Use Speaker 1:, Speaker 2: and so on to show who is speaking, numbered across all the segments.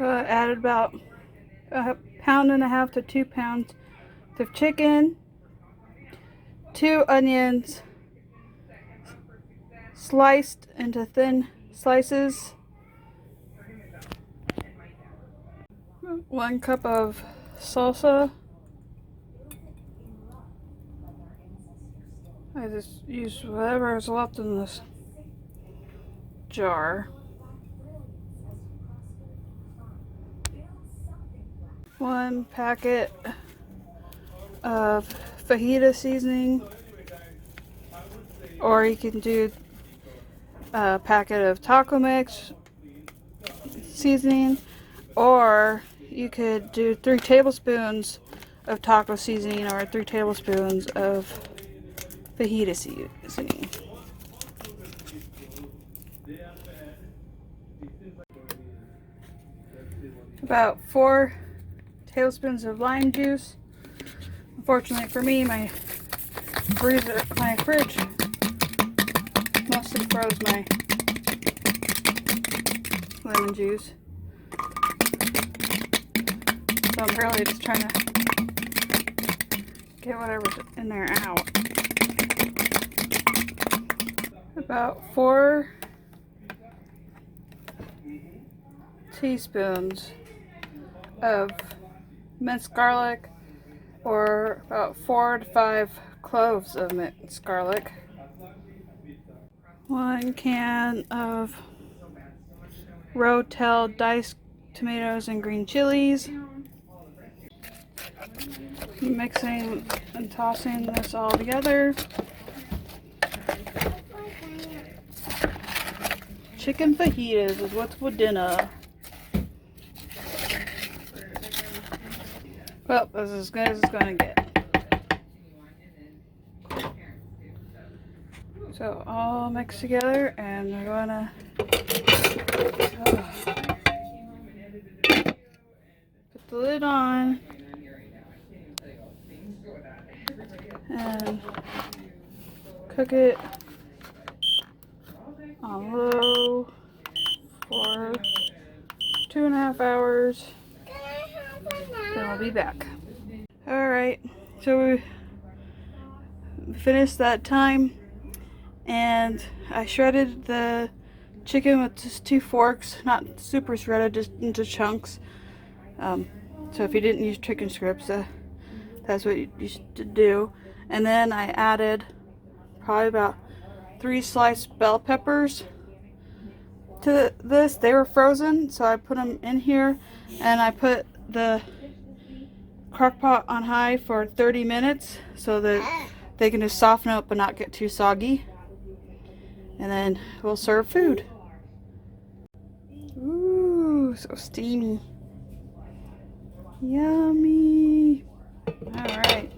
Speaker 1: So I added about 1.5 to 2 pounds of chicken, 2 onions sliced into thin slices, 1 cup of salsa. I just used whatever is left in this jar. 1 packet of fajita seasoning, or you can do a packet of taco mix seasoning, or you could do 3 tablespoons of taco seasoning or 3 tablespoons of fajita seasoning. About 4 tablespoons of lime juice. Unfortunately for me, my fridge mostly froze my lemon juice. So I'm really just trying to get whatever's in there out. About 4 teaspoons of minced garlic, or about 4 to 5 cloves of minced garlic. 1 can of rotel diced tomatoes and green chilies. Mixing and tossing this all together. Chicken fajitas is what's for dinner. Well, this is as good as it's gonna get. So all mixed together, and we're gonna put the lid on and cook it on low for 2.5 hours. Then we'll be back. Alright, so we finished that time, and I shredded the chicken with just 2 forks, not super shredded, just into chunks. So if you didn't use chicken strips, that's what you should do. And then I added probably about 3 sliced bell peppers to this. They were frozen, so I put them in here, and I put the Crockpot on high for 30 minutes so that they can just soften up but not get too soggy. And then we'll serve food. Ooh, so steamy. Yummy. Alright.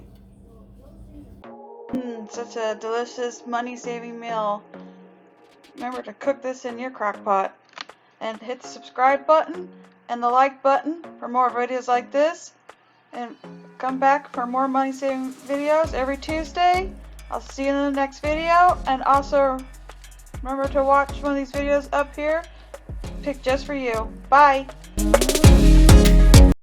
Speaker 1: Such a delicious money-saving meal. Remember to cook this in your Crockpot. And hit the subscribe button and the like button for more videos like this. And come back for more money-saving videos every Tuesday. I'll see you in the next video. And also, remember to watch one of these videos up here, picked just for you. Bye!